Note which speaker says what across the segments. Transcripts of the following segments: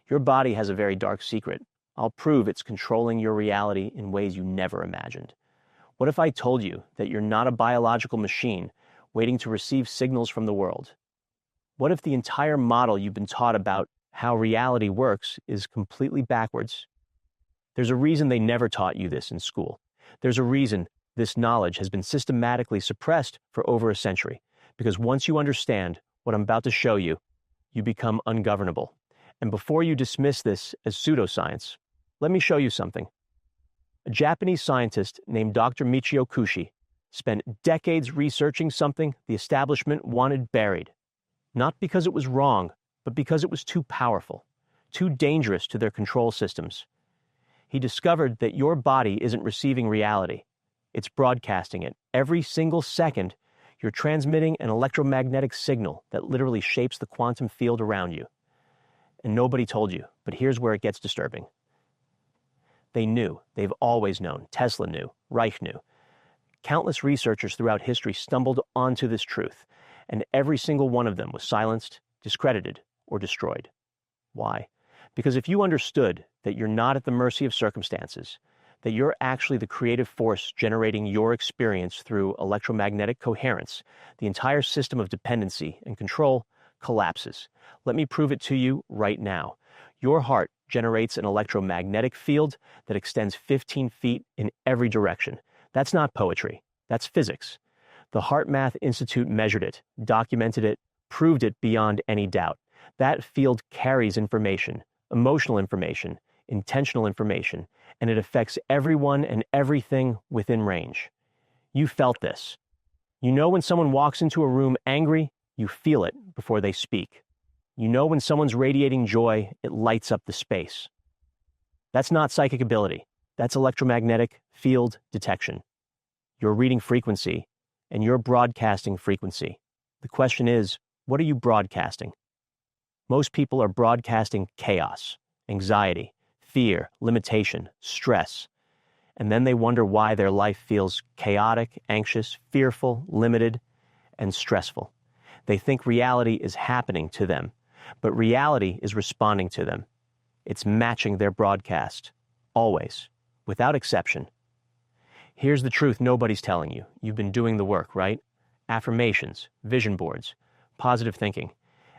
Speaker 1: Your body has a very dark secret. I'll prove it's controlling your reality in ways you never imagined. What if I told you that you're not a biological machine waiting to receive signals from the world? What if the entire model you've been taught about how reality works is completely backwards? There's a reason they never taught you this in school. There's a reason this knowledge has been systematically suppressed for over a century. Because once you understand what I'm about to show you, you become ungovernable. And before you dismiss this as pseudoscience, let me show you something. A Japanese scientist named Dr. Michio Kushi spent decades researching something the establishment wanted buried. Not because it was wrong, but because it was too powerful, too dangerous to their control systems. He discovered that your body isn't receiving reality. It's broadcasting it. Every single second, you're transmitting an electromagnetic signal that literally shapes the quantum field around you. And nobody told you, but here's where it gets disturbing. They knew. They've always known. Tesla knew. Reich knew. Countless researchers throughout history stumbled onto this truth, and every single one of them was silenced, discredited, or destroyed. Why? Because if you understood that you're not at the mercy of circumstances, that you're actually the creative force generating your experience through electromagnetic coherence, the entire system of dependency and control collapses. Let me prove it to you right now. Your heart generates an electromagnetic field that extends 15 feet in every direction. That's not poetry. That's physics. The HeartMath Institute measured it, documented it, proved it beyond any doubt. That field carries information, emotional information, intentional information, and it affects everyone and everything within range. You felt this. You know when someone walks into a room angry, you feel it before they speak. You know when someone's radiating joy, it lights up the space. That's not psychic ability. That's electromagnetic field detection. You're reading frequency, and you're broadcasting frequency. The question is, what are you broadcasting? Most people are broadcasting chaos, anxiety, fear, limitation, stress, and then they wonder why their life feels chaotic, anxious, fearful, limited, and stressful. They think reality is happening to them, but reality is responding to them. It's matching their broadcast, always, without exception. Here's the truth nobody's telling you. You've been doing the work, right? Affirmations, vision boards, positive thinking,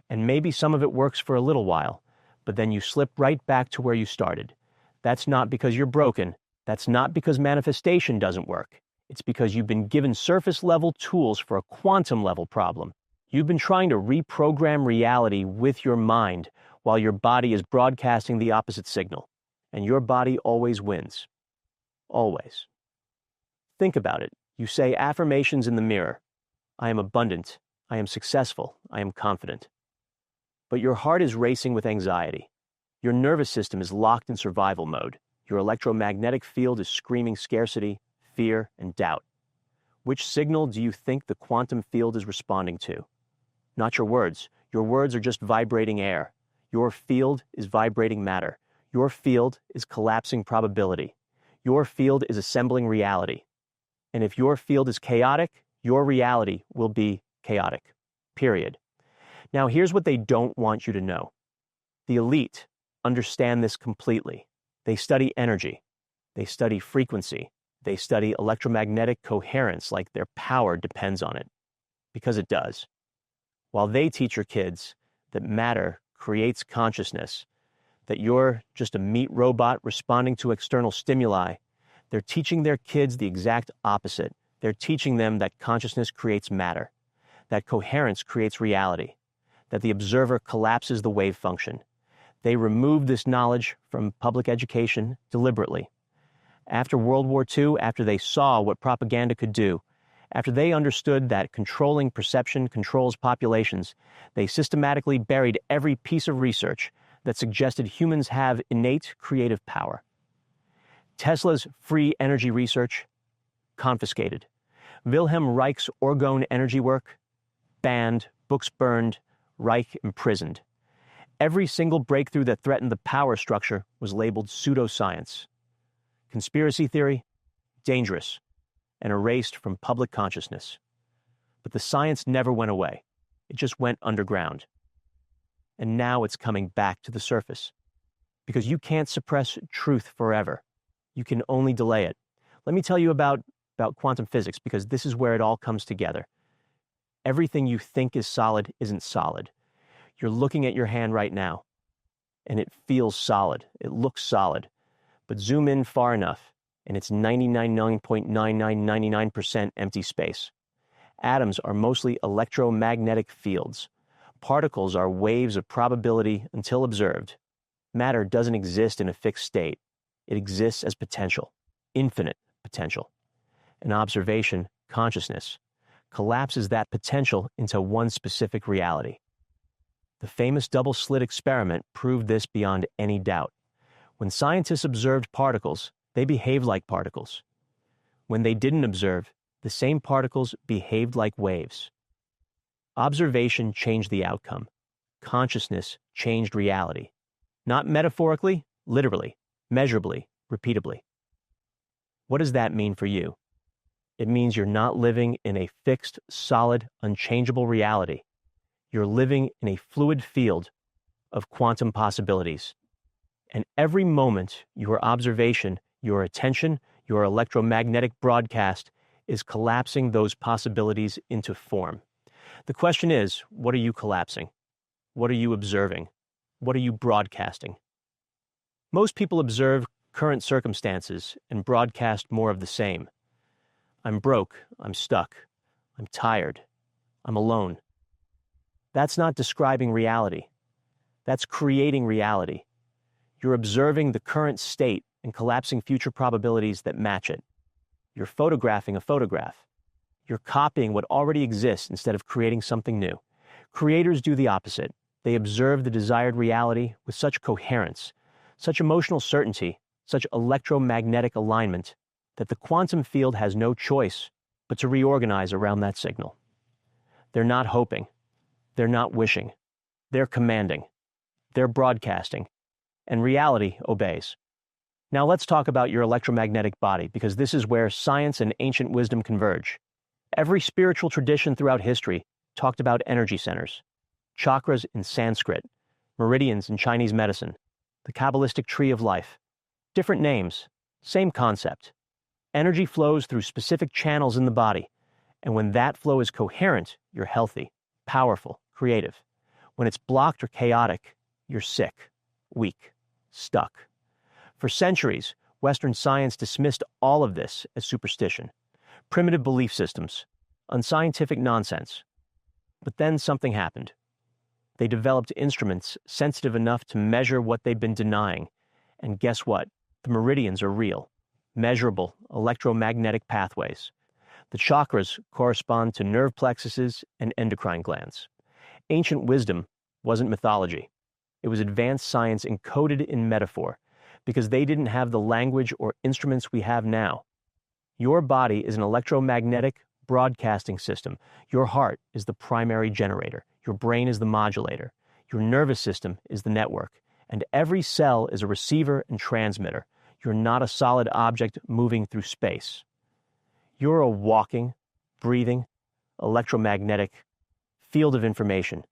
Speaker 1: and maybe some of it works for a little while, but then you slip right back to where you started. That's not because you're broken. That's not because manifestation doesn't work. It's because you've been given surface-level tools for a quantum-level problem. You've been trying to reprogram reality with your mind while your body is broadcasting the opposite signal. And your body always wins. Always. Think about it. You say affirmations in the mirror. I am abundant. I am successful. I am confident. But your heart is racing with anxiety. Your nervous system is locked in survival mode. Your electromagnetic field is screaming scarcity, fear, and doubt. Which signal do you think the quantum field is responding to? Not your words. Your words are just vibrating air. Your field is vibrating matter. Your field is collapsing probability. Your field is assembling reality. And if your field is chaotic, your reality will be chaotic. Period. Now, here's what they don't want you to know. The elite understand this completely. They study energy. They study frequency. They study electromagnetic coherence like their power depends on it. Because it does. While they teach your kids that matter creates consciousness, that you're just a meat robot responding to external stimuli, they're teaching their kids the exact opposite. They're teaching them that consciousness creates matter, that coherence creates reality, that the observer collapses the wave function. They removed this knowledge from public education deliberately. After World War II, after they saw what propaganda could do, after they understood that controlling perception controls populations, they systematically buried every piece of research that suggested humans have innate creative power. Tesla's free energy research, confiscated. Wilhelm Reich's orgone energy work, banned, books burned, Reich imprisoned. Every single breakthrough that threatened the power structure was labeled pseudoscience. Conspiracy theory, dangerous, and erased from public consciousness. But the science never went away. It just went underground. And now it's coming back to the surface. because you can't suppress truth forever. You can only delay it. Let me tell you about quantum physics, because this is where it all comes together. Everything you think is solid isn't solid. You're looking at your hand right now, and it feels solid. It looks solid. But zoom in far enough, and it's 99.9999% empty space. Atoms are mostly electromagnetic fields. Particles are waves of probability until observed. Matter doesn't exist in a fixed state. It exists as potential, infinite potential. An observation, consciousness, collapses that potential into one specific reality. The famous double-slit experiment proved this beyond any doubt. When scientists observed particles, they behaved like particles. When they didn't observe, the same particles behaved like waves. Observation changed the outcome. Consciousness changed reality. Not metaphorically, literally, measurably, repeatably. What does that mean for you? It means you're not living in a fixed, solid, unchangeable reality. You're living in a fluid field of quantum possibilities. And every moment, your observation, your attention, your electromagnetic broadcast is collapsing those possibilities into form. The question is, what are you collapsing? What are you observing? What are you broadcasting? Most people observe current circumstances and broadcast more of the same. I'm broke, I'm stuck, I'm tired, I'm alone. That's not describing reality. That's creating reality. You're observing the current state and collapsing future probabilities that match it. You're photographing a photograph. You're copying what already exists instead of creating something new. Creators do the opposite. They observe the desired reality with such coherence, such emotional certainty, such electromagnetic alignment, that the quantum field has no choice but to reorganize around that signal. They're not hoping. They're not wishing. They're commanding. They're broadcasting. And reality obeys. Now let's talk about your electromagnetic body, because this is where science and ancient wisdom converge. Every spiritual tradition throughout history talked about energy centers, chakras in Sanskrit, meridians in Chinese medicine, the Kabbalistic tree of life. Different names, same concept. Energy flows through specific channels in the body, and when that flow is coherent, you're healthy, powerful, creative. When it's blocked or chaotic, you're sick, weak, stuck. For centuries, Western science dismissed all of this as superstition, primitive belief systems, unscientific nonsense. But then something happened. They developed instruments sensitive enough to measure what they'd been denying. And guess what? The meridians are real, measurable electromagnetic pathways. The chakras correspond to nerve plexuses and endocrine glands. Ancient wisdom wasn't mythology. It was advanced science encoded in metaphor, because they didn't have the language or instruments we have now. Your body is an electromagnetic broadcasting system. Your heart is the primary generator. Your brain is the modulator. Your nervous system is the network. And every cell is a receiver and transmitter. You're not a solid object moving through space. You're a walking, breathing, electromagnetic field of information,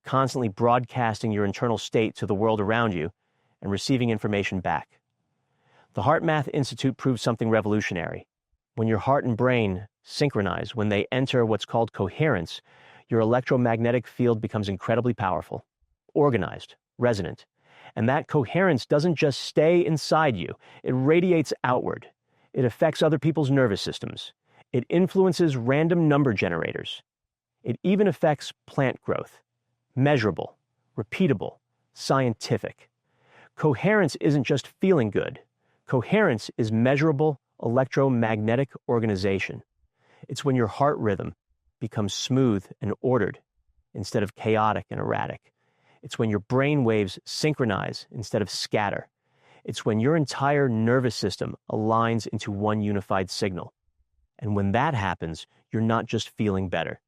Speaker 1: constantly broadcasting your internal state to the world around you and receiving information back. The HeartMath Institute proved something revolutionary. When your heart and brain synchronize, when they enter what's called coherence, your electromagnetic field becomes incredibly powerful, organized, resonant. And that coherence doesn't just stay inside you, it radiates outward. It affects other people's nervous systems. It influences random number generators. It even affects plant growth. Measurable, repeatable, scientific. Coherence isn't just feeling good. Coherence is measurable electromagnetic organization. It's when your heart rhythm becomes smooth and ordered instead of chaotic and erratic. It's when your brain waves synchronize instead of scatter. It's when your entire nervous system aligns into one unified signal. And when that happens, you're not just feeling better.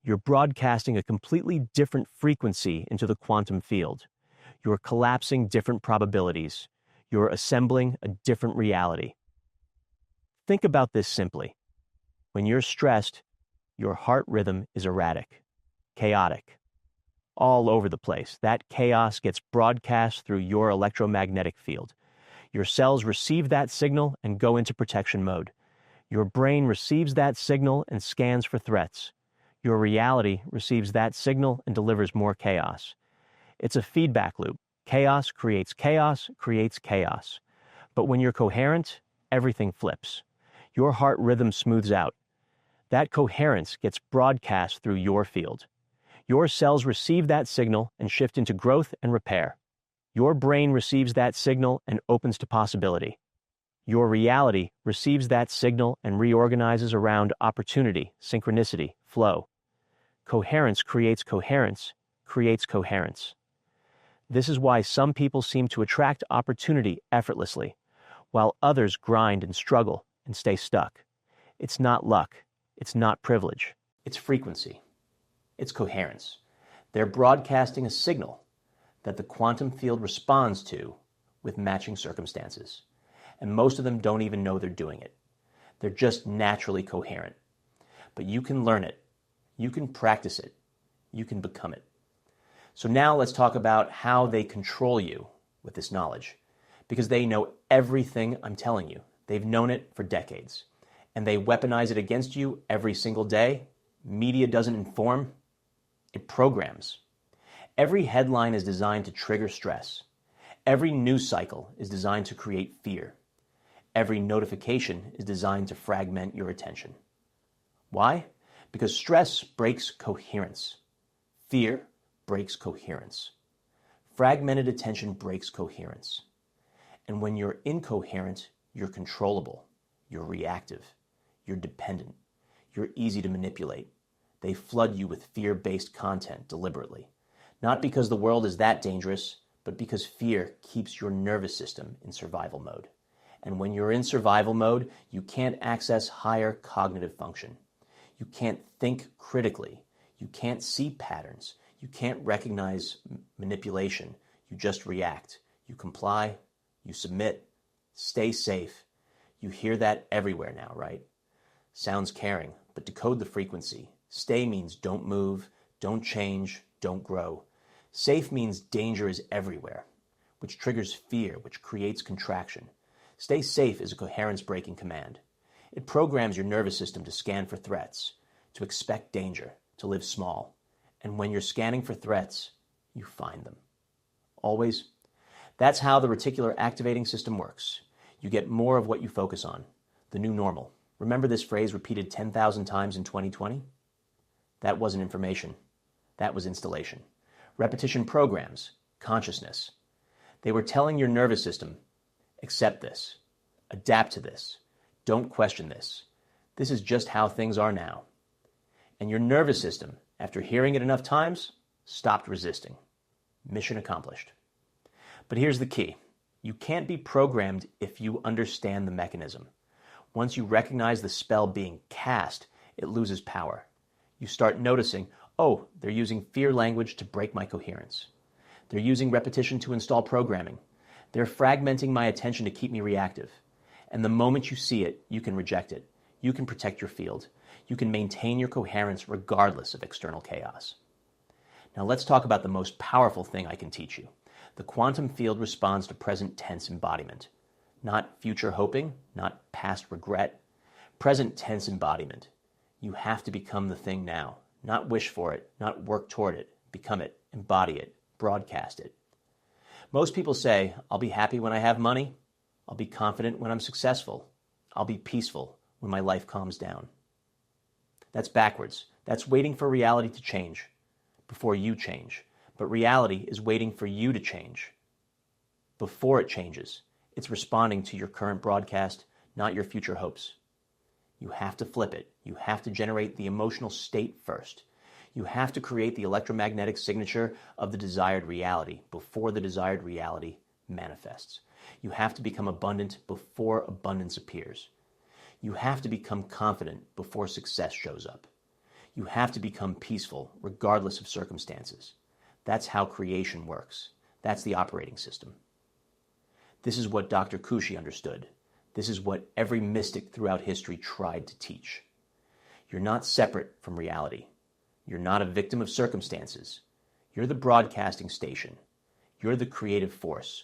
Speaker 1: You're broadcasting a completely different frequency into the quantum field. You're collapsing different probabilities. You're assembling a different reality. Think about this simply. When you're stressed, your heart rhythm is erratic, chaotic. all over the place. That chaos gets broadcast through your electromagnetic field. Your cells receive that signal and go into protection mode. Your brain receives that signal and scans for threats. Your reality receives that signal and delivers more chaos. It's a feedback loop. Chaos creates chaos, creates chaos. But when you're coherent, everything flips. Your heart rhythm smooths out. That coherence gets broadcast through your field. Your cells receive that signal and shift into growth and repair. Your brain receives that signal and opens to possibility. Your reality receives that signal and reorganizes around opportunity, synchronicity, flow. Coherence creates coherence, creates coherence. This is why some people seem to attract opportunity effortlessly, while others grind and struggle and stay stuck. It's not luck. It's not privilege. It's frequency. It's coherence. They're broadcasting a signal that the quantum field responds to with matching circumstances. And most of them don't even know they're doing it. They're just naturally coherent. But you can learn it. You can practice it. You can become it. So now let's talk about how they control you with this knowledge. Because they know everything I'm telling you. They've known it for decades. And they weaponize it against you every single day. Media doesn't inform. It programs. Every headline is designed to trigger stress. Every news cycle is designed to create fear. Every notification is designed to fragment your attention. Why? Because stress breaks coherence. Fear breaks coherence. Fragmented attention breaks coherence. And when you're incoherent, you're controllable. You're reactive. You're dependent. You're easy to manipulate. They flood you with fear-based content deliberately. Not because the world is that dangerous, but because fear keeps your nervous system in survival mode. And when you're in survival mode, you can't access higher cognitive function. You can't think critically. You can't see patterns. You can't recognize manipulation. You just react. You comply. You submit. Stay safe. You hear that everywhere now, right? Sounds caring, but decode the frequency. Stay means don't move, don't change, don't grow. Safe means danger is everywhere, which triggers fear, which creates contraction. Stay safe is a coherence-breaking command. It programs your nervous system to scan for threats, to expect danger, to live small. And when you're scanning for threats, you find them. Always. That's how the reticular activating system works. You get more of what you focus on, the new normal. Remember this phrase repeated 10,000 times in 2020? That wasn't information. That was installation. Repetition programs, consciousness. They were telling your nervous system, accept this, adapt to this, don't question this. This is just how things are now. And your nervous system, after hearing it enough times, stopped resisting. Mission accomplished. But here's the key. You can't be programmed if you understand the mechanism. Once you recognize the spell being cast, it loses power. You start noticing, oh, they're using fear language to break my coherence. They're using repetition to install programming. They're fragmenting my attention to keep me reactive. And the moment you see it, you can reject it. You can protect your field. You can maintain your coherence regardless of external chaos. Now let's talk about the most powerful thing I can teach you. The quantum field responds to present tense embodiment. Not future hoping, not past regret. Present tense embodiment. You have to become the thing now. Not wish for it, not work toward it. Become it, embody it, broadcast it. Most people say, I'll be happy when I have money. I'll be confident when I'm successful. I'll be peaceful when my life calms down. That's backwards. That's waiting for reality to change before you change. But reality is waiting for you to change before it changes. It's responding to your current broadcast, not your future hopes. You have to flip it. You have to generate the emotional state first. You have to create the electromagnetic signature of the desired reality before the desired reality manifests. You have to become abundant before abundance appears. You have to become confident before success shows up. You have to become peaceful regardless of circumstances. That's how creation works. That's the operating system. This is what Dr. Kushi understood. This is what every mystic throughout history tried to teach. You're not separate from reality. You're not a victim of circumstances. You're the broadcasting station. You're the creative force.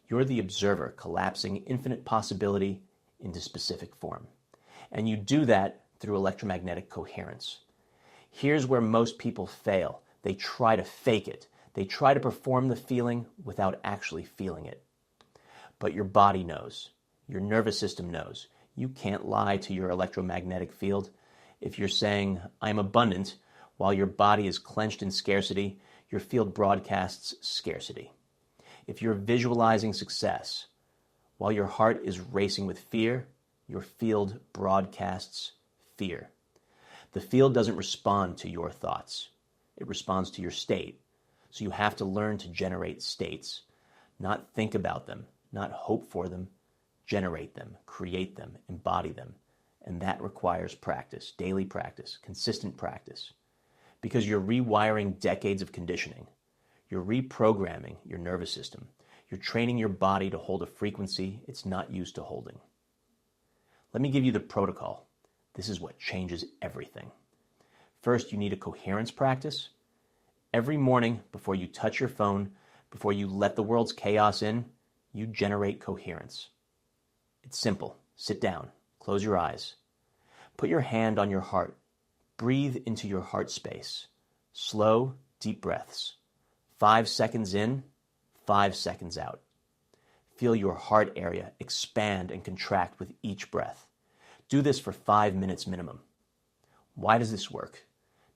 Speaker 1: You're the observer collapsing infinite possibility into specific form. And you do that through electromagnetic coherence. Here's where most people fail. They try to fake it. They try to perform the feeling without actually feeling it. But your body knows. Your nervous system knows. You can't lie to your electromagnetic field. If you're saying, I'm abundant, while your body is clenched in scarcity, your field broadcasts scarcity. If you're visualizing success, while your heart is racing with fear, your field broadcasts fear. The field doesn't respond to your thoughts. It responds to your state. So you have to learn to generate states. Not think about them, not hope for them. Generate them, create them, embody them. And that requires practice, daily practice, consistent practice. Because you're rewiring decades of conditioning. You're reprogramming your nervous system. You're training your body to hold a frequency it's not used to holding. Let me give you the protocol. This is what changes everything. First, you need a coherence practice. Every morning, before you touch your phone, before you let the world's chaos in, you generate coherence. It's simple. Sit down. Close your eyes. Put your hand on your heart. Breathe into your heart space. Slow, deep breaths. 5 seconds in, 5 seconds out. Feel your heart area expand and contract with each breath. Do this for 5 minutes minimum. Why does this work?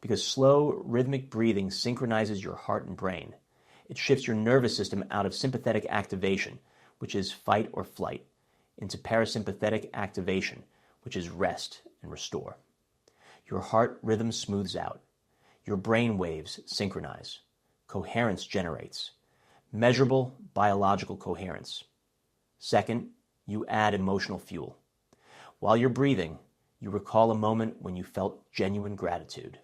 Speaker 1: Because slow, rhythmic breathing synchronizes your heart and brain. It shifts your nervous system out of sympathetic activation, which is fight or flight, into parasympathetic activation, which is rest and restore. Your heart rhythm smooths out. Your brain waves synchronize. Coherence generates. Measurable biological coherence. Second, you add emotional fuel. While you're breathing, you recall a moment when you felt genuine gratitude.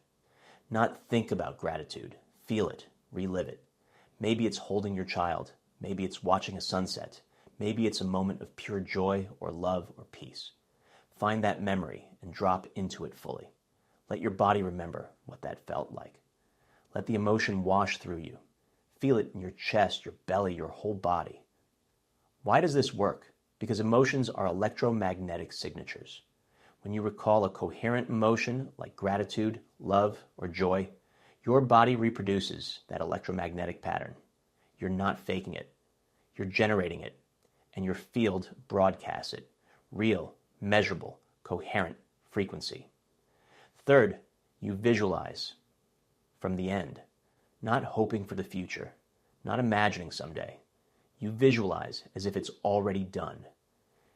Speaker 1: Not think about gratitude. Feel it. Relive it. Maybe it's holding your child. Maybe it's watching a sunset. Maybe it's a moment of pure joy or love or peace. Find that memory and drop into it fully. Let your body remember what that felt like. Let the emotion wash through you. Feel it in your chest, your belly, your whole body. Why does this work? Because emotions are electromagnetic signatures. When you recall a coherent emotion like gratitude, love, or joy, your body reproduces that electromagnetic pattern. You're not faking it. You're generating it. And your field broadcasts it. Real, measurable, coherent frequency. Third, you visualize from the end, not hoping for the future, not imagining someday. You visualize as if it's already done,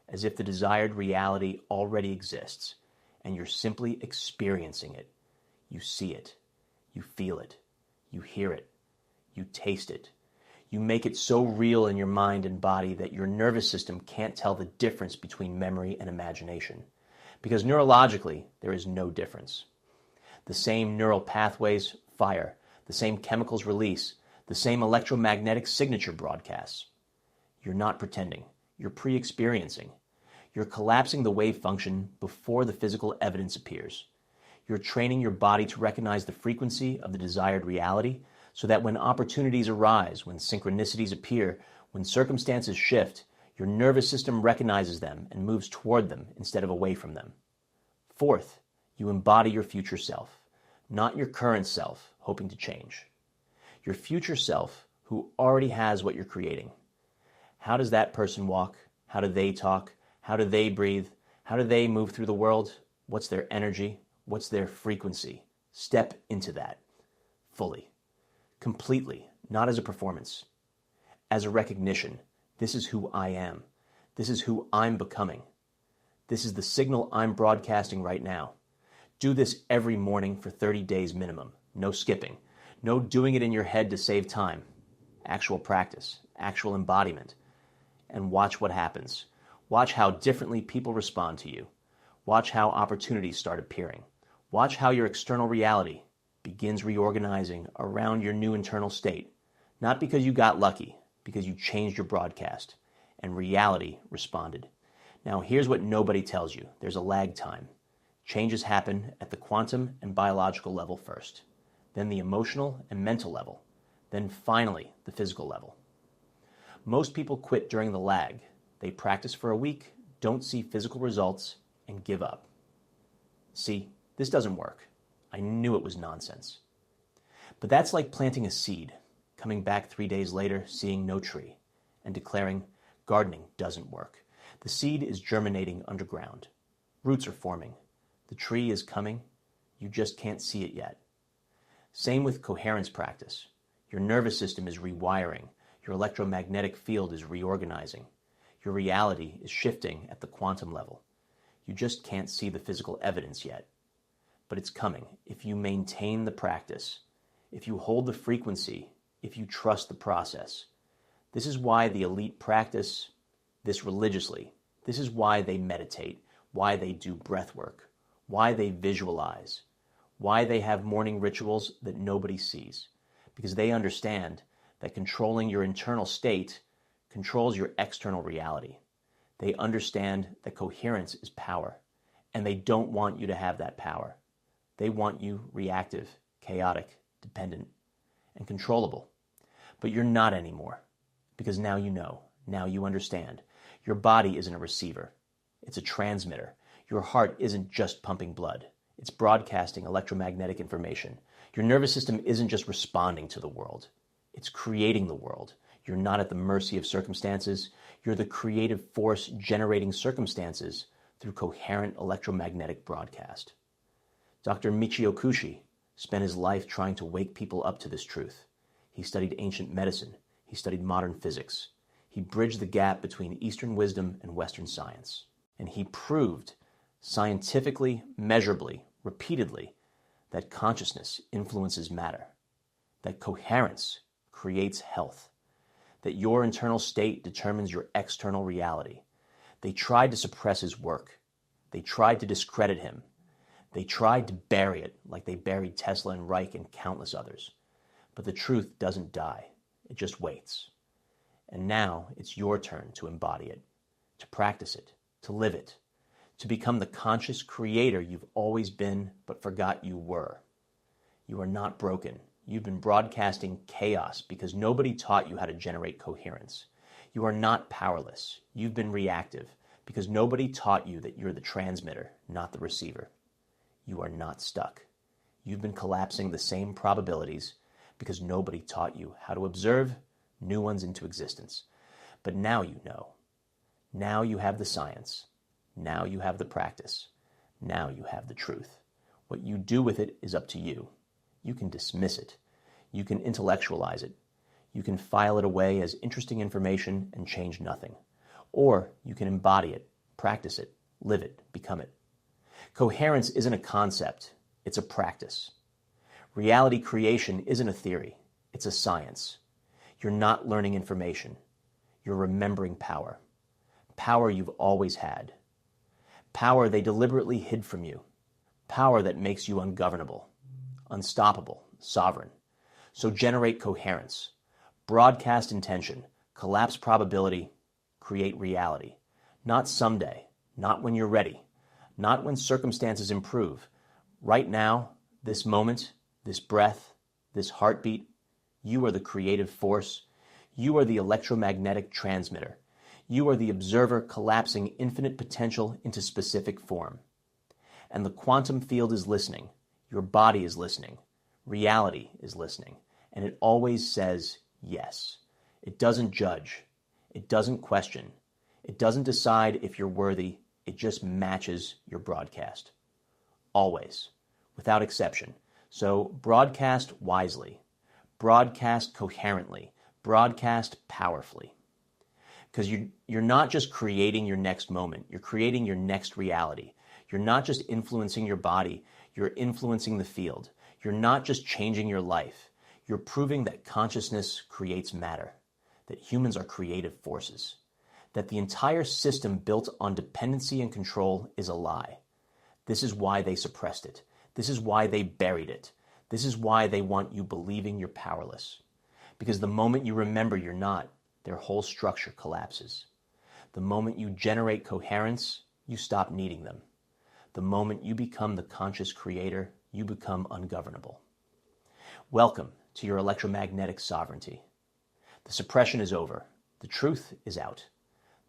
Speaker 1: as if the desired reality already exists, and you're simply experiencing it. You see it, you feel it, you hear it, you taste it. You make it so real in your mind and body that your nervous system can't tell the difference between memory and imagination, because neurologically, there is no difference. The same neural pathways fire, the same chemicals release, the same electromagnetic signature broadcasts. You're not pretending. You're pre-experiencing. You're collapsing the wave function before the physical evidence appears. You're training your body to recognize the frequency of the desired reality so that when opportunities arise, when synchronicities appear, when circumstances shift, your nervous system recognizes them and moves toward them instead of away from them. Fourth, you embody your future self, not your current self hoping to change. Your future self who already has what you're creating. How does that person walk? How do they talk? How do they breathe? How do they move through the world? What's their energy? What's their frequency? Step into that fully, completely, not as a performance, as a recognition. This is who I am. This is who I'm becoming. This is the signal I'm broadcasting right now. Do this every morning for 30 days minimum. No skipping. No doing it in your head to save time. Actual practice, actual embodiment. And watch what happens. Watch how differently people respond to you. Watch how opportunities start appearing. Watch how your external reality begins reorganizing around your new internal state. Not because you got lucky, because you changed your broadcast, and reality responded. Now here's what nobody tells you. There's a lag time. Changes happen at the quantum and biological level first, then the emotional and mental level, Then finally, the physical level. Most people quit during the lag. They practice for a week, don't see physical results, and give up. See, this doesn't work. I knew it was nonsense. But that's like planting a seed, coming back 3 days later, seeing no tree, and declaring gardening doesn't work. The seed is germinating underground. Roots are forming. The tree is coming. You just can't see it yet. Same with coherence practice. Your nervous system is rewiring. Your electromagnetic field is reorganizing. Your reality is shifting at the quantum level. You just can't see the physical evidence yet. But it's coming if you maintain the practice, if you hold the frequency, if you trust the process. This is why the elite practice this religiously. This is why they meditate, why they do breath work, why they visualize, why they have morning rituals that nobody sees. Because they understand that controlling your internal state controls your external reality. They understand that coherence is power, and they don't want you to have that power. They want you reactive, chaotic, dependent, and controllable. But you're not anymore, because now you know, now you understand. Your body isn't a receiver. It's a transmitter. Your heart isn't just pumping blood. It's broadcasting electromagnetic information. Your nervous system isn't just responding to the world. It's creating the world. You're not at the mercy of circumstances. You're the creative force generating circumstances through coherent electromagnetic broadcast. Dr. Michio Kushi spent his life trying to wake people up to this truth. He studied ancient medicine. He studied modern physics. He bridged the gap between Eastern wisdom and Western science. And he proved scientifically, measurably, repeatedly, that consciousness influences matter, that coherence creates health, that your internal state determines your external reality. They tried to suppress his work. They tried to discredit him. They tried to bury it like they buried Tesla and Reich and countless others. But the truth doesn't die. It just waits. And now it's your turn to embody it, to practice it, to live it, to become the conscious creator you've always been but forgot you were. You are not broken. You've been broadcasting chaos because nobody taught you how to generate coherence. You are not powerless. You've been reactive because nobody taught you that you're the transmitter, not the receiver. You are not stuck. You've been collapsing the same probabilities because nobody taught you how to observe new ones into existence. But now you know. Now you have the science. Now you have the practice. Now you have the truth. What you do with it is up to you. You can dismiss it. You can intellectualize it. You can file it away as interesting information and change nothing. Or you can embody it, practice it, live it, become it. Coherence isn't a concept, it's a practice. Reality creation isn't a theory, it's a science. You're not learning information. You're remembering power. Power you've always had. Power they deliberately hid from you. Power that makes you ungovernable, unstoppable, sovereign. So generate coherence. Broadcast intention. Collapse probability. Create reality. Not someday. Not when you're ready. Not when circumstances improve. Right now, this moment, this breath, this heartbeat, you are the creative force. You are the electromagnetic transmitter. You are the observer collapsing infinite potential into specific form. And the quantum field is listening. Your body is listening. Reality is listening. And it always says yes. It doesn't judge. It doesn't question. It doesn't decide if you're worthy. It just matches your broadcast. Always. Without exception. So broadcast wisely. Broadcast coherently. Broadcast powerfully. Because you're not just creating your next moment. You're creating your next reality. You're not just influencing your body. You're influencing the field. You're not just changing your life. You're proving that consciousness creates matter. That humans are creative forces. That the entire system built on dependency and control is a lie. This is why they suppressed it. This is why they buried it. This is why they want you believing you're powerless. Because the moment you remember you're not, their whole structure collapses. The moment you generate coherence, you stop needing them. The moment you become the conscious creator, you become ungovernable. Welcome to your electromagnetic sovereignty. The suppression is over. The truth is out.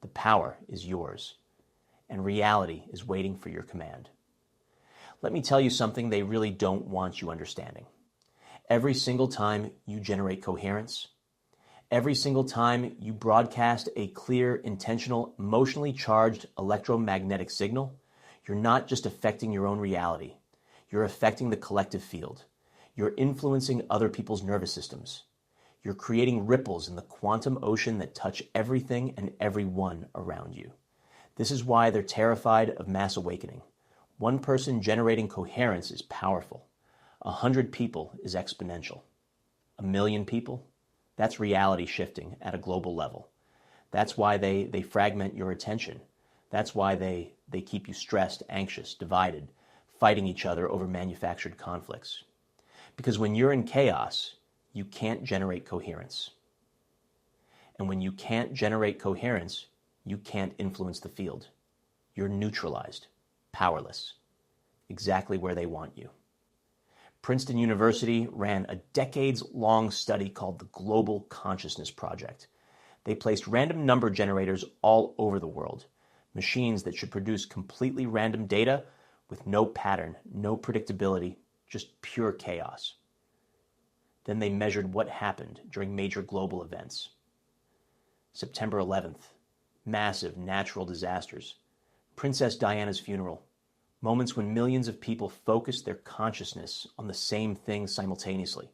Speaker 1: The power is yours. And reality is waiting for your command. Let me tell you something they really don't want you understanding. Every single time you generate coherence, every single time you broadcast a clear, intentional, emotionally charged electromagnetic signal, you're not just affecting your own reality. You're affecting the collective field. You're influencing other people's nervous systems. You're creating ripples in the quantum ocean that touch everything and everyone around you. This is why they're terrified of mass awakening. One person generating coherence is powerful. 100 people is exponential. 1 million people? That's reality shifting at a global level. That's why they fragment your attention. That's why they keep you stressed, anxious, divided, fighting each other over manufactured conflicts. Because when you're in chaos, you can't generate coherence. And when you can't generate coherence, you can't influence the field. You're neutralized, powerless, exactly where they want you. Princeton University ran a decades-long study called the Global Consciousness Project. They placed random number generators all over the world, machines that should produce completely random data with no pattern, no predictability, just pure chaos. Then they measured what happened during major global events. September 11th, massive natural disasters, Princess Diana's funeral, moments when millions of people focused their consciousness on the same thing simultaneously,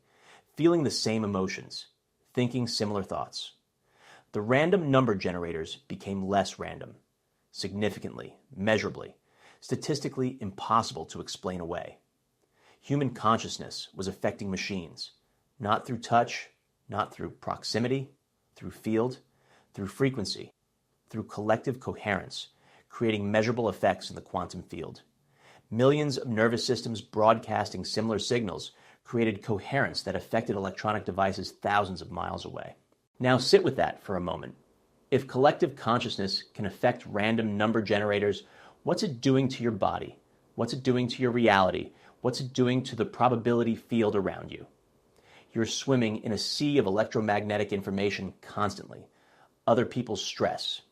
Speaker 1: feeling the same emotions, thinking similar thoughts. The random number generators became less random, significantly, measurably, statistically impossible to explain away. Human consciousness was affecting machines, not through touch, not through proximity, through field, through frequency, through collective coherence, creating measurable effects in the quantum field. Millions of nervous systems broadcasting similar signals created coherence that affected electronic devices thousands of miles away. Now sit with that for a moment. If collective consciousness can affect random number generators, what's it doing to your body? What's it doing to your reality? What's it doing to the probability field around you? You're swimming in a sea of electromagnetic information constantly. Other people's stress,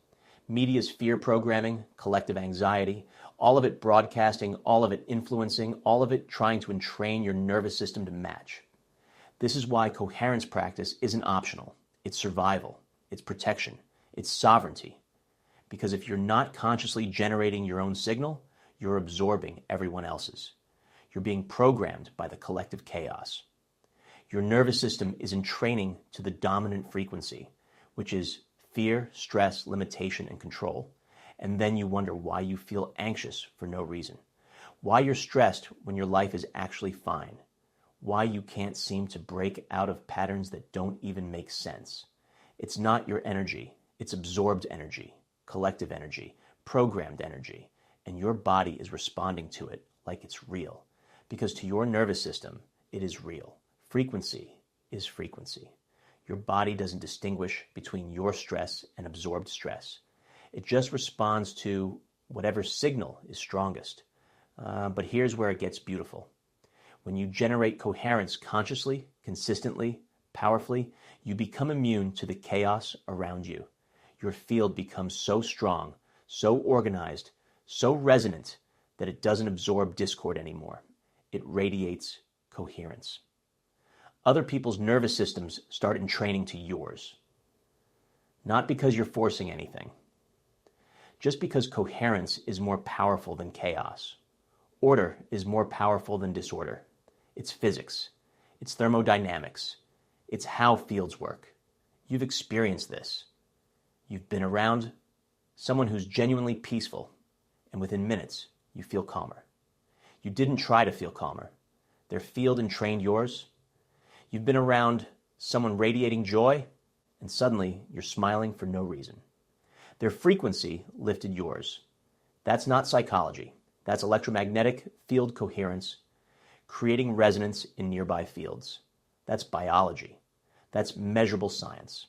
Speaker 1: media's fear programming, collective anxiety, all of it broadcasting, all of it influencing, all of it trying to entrain your nervous system to match. This is why coherence practice isn't optional. It's survival, it's protection, it's sovereignty. Because if you're not consciously generating your own signal, you're absorbing everyone else's. You're being programmed by the collective chaos. Your nervous system is entraining to the dominant frequency, which is fear, stress, limitation, and control. And then you wonder why you feel anxious for no reason. Why you're stressed when your life is actually fine. Why you can't seem to break out of patterns that don't even make sense. It's not your energy. It's absorbed energy, collective energy, programmed energy. And your body is responding to it like it's real. Because to your nervous system, it is real. Frequency is frequency. Your body doesn't distinguish between your stress and absorbed stress. It just responds to whatever signal is strongest. But here's where it gets beautiful. When you generate coherence consciously, consistently, powerfully, you become immune to the chaos around you. Your field becomes so strong, so organized, so resonant that it doesn't absorb discord anymore. It radiates coherence. Other people's nervous systems start entraining to yours. Not because you're forcing anything. Just because coherence is more powerful than chaos. Order is more powerful than disorder. It's physics. It's thermodynamics. It's how fields work. You've experienced this. You've been around someone who's genuinely peaceful, and within minutes, you feel calmer. You didn't try to feel calmer. Their field entrained yours. You've been around someone radiating joy, and suddenly you're smiling for no reason. Their frequency lifted yours. That's not psychology. That's electromagnetic field coherence, creating resonance in nearby fields. That's biology. That's measurable science.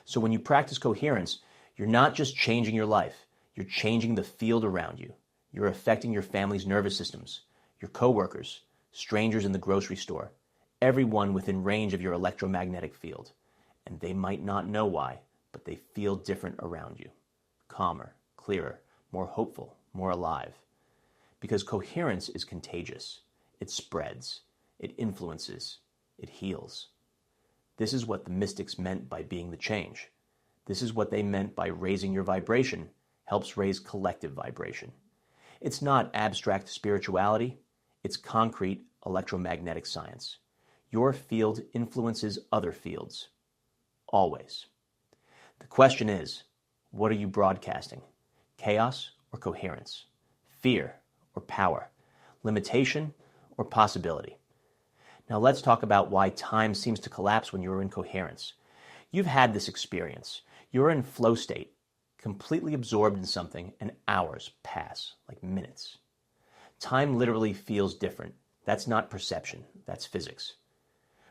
Speaker 1: So when you practice coherence, you're not just changing your life. You're changing the field around you. You're affecting your family's nervous systems, your coworkers, strangers in the grocery store, everyone within range of your electromagnetic field, and they might not know why, but they feel different around you. Calmer, clearer, more hopeful, more alive. Because coherence is contagious. It spreads. It influences. It heals. This is what the mystics meant by being the change. This is what they meant by raising your vibration helps raise collective vibration. It's not abstract spirituality. It's concrete electromagnetic science. Your field influences other fields. Always. The question is, what are you broadcasting? Chaos or coherence? Fear or power? Limitation or possibility? Now let's talk about why time seems to collapse when you're in coherence. You've had this experience. You're in flow state, completely absorbed in something, and hours pass, like minutes. Time literally feels different. That's not perception, that's physics.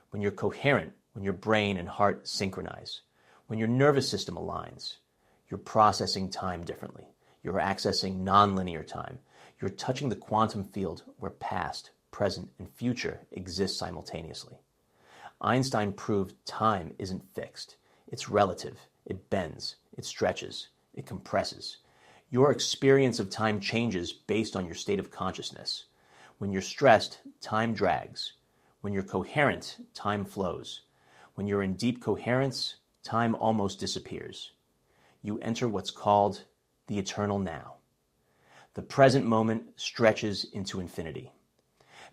Speaker 1: When you're coherent, when your brain and heart synchronize, when your nervous system aligns, you're processing time differently. You're accessing nonlinear time. You're touching the quantum field where past, present, and future exist simultaneously. Einstein proved time isn't fixed. It's relative. It bends. It stretches. It compresses. Your experience of time changes based on your state of consciousness. When you're stressed, time drags. When you're coherent, time flows. When you're in deep coherence, time almost disappears. You enter what's called the eternal now. The present moment stretches into infinity.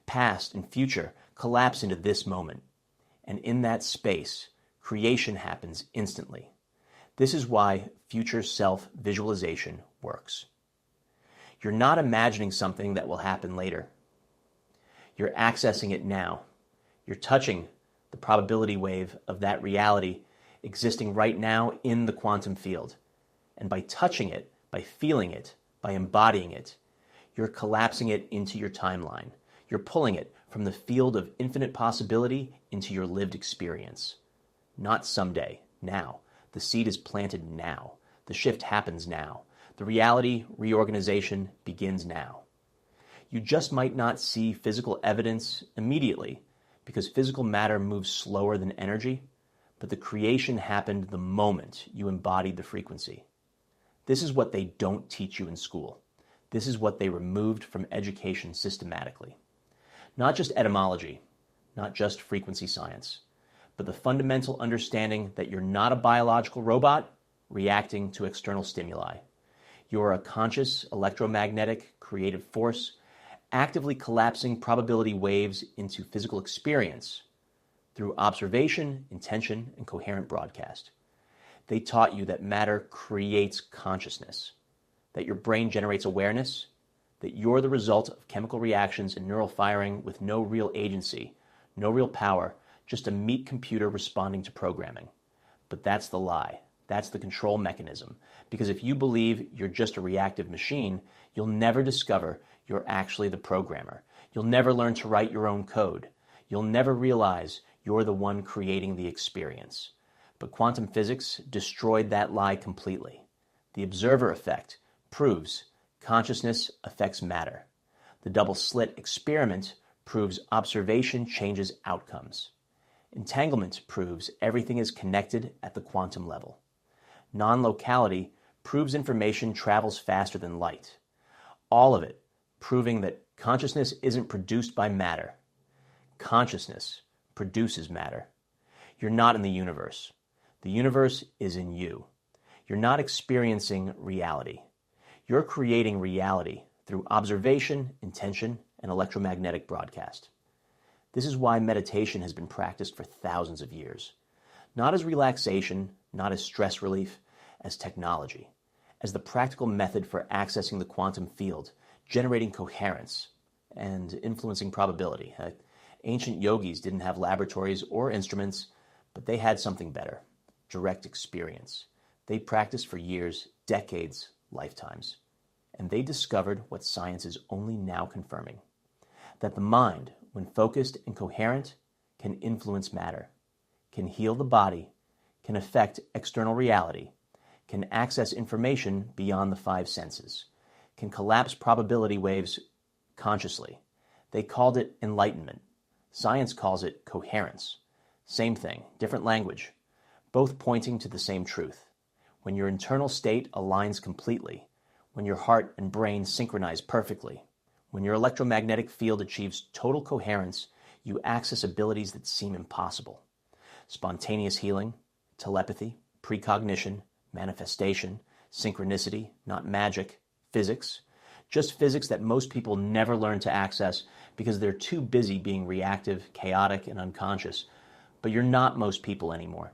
Speaker 1: Past and future collapse into this moment, and in that space, creation happens instantly. This is why future self-visualization works. You're not imagining something that will happen later. You're accessing it now. You're touching the probability wave of that reality existing right now in the quantum field. And by touching it, by feeling it, by embodying it, you're collapsing it into your timeline. You're pulling it from the field of infinite possibility into your lived experience. Not someday, now. The seed is planted now. The shift happens now. The reality reorganization begins now. You just might not see physical evidence immediately because physical matter moves slower than energy, but the creation happened the moment you embodied the frequency. This is what they don't teach you in school. This is what they removed from education systematically. Not just etymology, not just frequency science, but the fundamental understanding that you're not a biological robot reacting to external stimuli. You're a conscious, electromagnetic, creative force actively collapsing probability waves into physical experience through observation, intention, and coherent broadcast. They taught you that matter creates consciousness, that your brain generates awareness, that you're the result of chemical reactions and neural firing with no real agency, no real power, just a meat computer responding to programming. But that's the lie. That's the control mechanism. Because if you believe you're just a reactive machine, you'll never discover you're actually the programmer. You'll never learn to write your own code. You'll never realize you're the one creating the experience. But quantum physics destroyed that lie completely. The observer effect proves consciousness affects matter. The double slit experiment proves observation changes outcomes. Entanglement proves everything is connected at the quantum level. Non-locality proves information travels faster than light. All of it proving that consciousness isn't produced by matter. Consciousness produces matter. You're not in the universe. The universe is in you. You're not experiencing reality. You're creating reality through observation, intention, and electromagnetic broadcast. This is why meditation has been practiced for thousands of years. Not as relaxation, not as stress relief, as technology, as the practical method for accessing the quantum field, generating coherence, and influencing probability. Ancient yogis didn't have laboratories or instruments, but they had something better: direct experience. They practiced for years, decades, lifetimes. And they discovered what science is only now confirming: that the mind, when focused and coherent, can influence matter, can heal the body, can affect external reality, can access information beyond the five senses, can collapse probability waves consciously. They called it enlightenment. Science calls it coherence. Same thing, different language, both pointing to the same truth. When your internal state aligns completely, when your heart and brain synchronize perfectly, when your electromagnetic field achieves total coherence, you access abilities that seem impossible. Spontaneous healing, telepathy, precognition, manifestation, synchronicity, not magic, physics, just physics that most people never learn to access because they're too busy being reactive, chaotic, and unconscious. But you're not most people anymore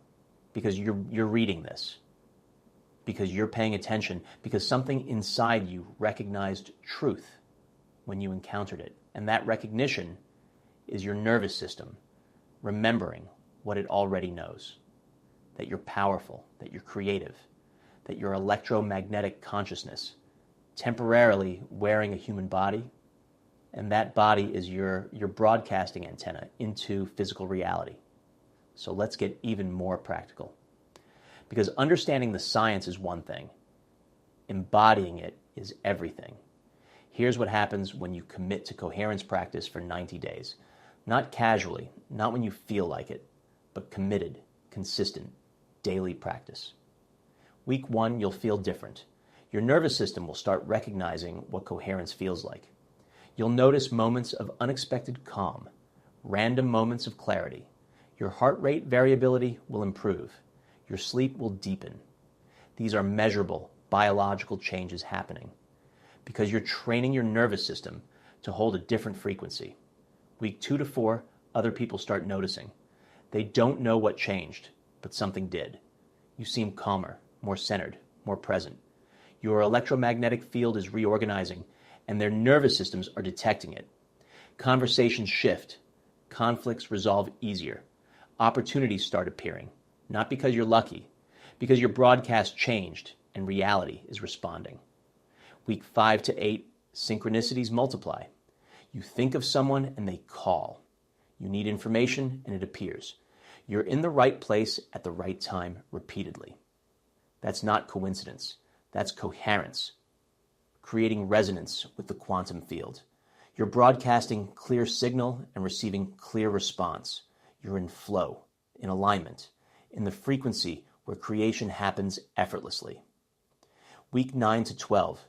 Speaker 1: because you're reading this, because you're paying attention, because something inside you recognized truth when you encountered it. And that recognition is your nervous system remembering what it already knows, that you're powerful, that you're creative, that your electromagnetic consciousness temporarily wearing a human body, and that body is your broadcasting antenna into physical reality. So let's get even more practical. Because understanding the science is one thing, embodying it is everything. Here's what happens when you commit to coherence practice for 90 days. Not casually, not when you feel like it, but committed, consistent, daily practice. Week 1, you'll feel different. Your nervous system will start recognizing what coherence feels like. You'll notice moments of unexpected calm, random moments of clarity. Your heart rate variability will improve. Your sleep will deepen. These are measurable biological changes happening because you're training your nervous system to hold a different frequency. Week 2 to 4, other people start noticing. They don't know what changed, but something did. You seem calmer, more centered, more present. Your electromagnetic field is reorganizing, and their nervous systems are detecting it. Conversations shift. Conflicts resolve easier. Opportunities start appearing, not because you're lucky, because your broadcast changed and reality is responding. Week 5 to 8, synchronicities multiply. You think of someone and they call. You need information and it appears. You're in the right place at the right time repeatedly. That's not coincidence. That's coherence, creating resonance with the quantum field. You're broadcasting clear signal and receiving clear response. You're in flow, in alignment, in the frequency where creation happens effortlessly. Week 9 to 12,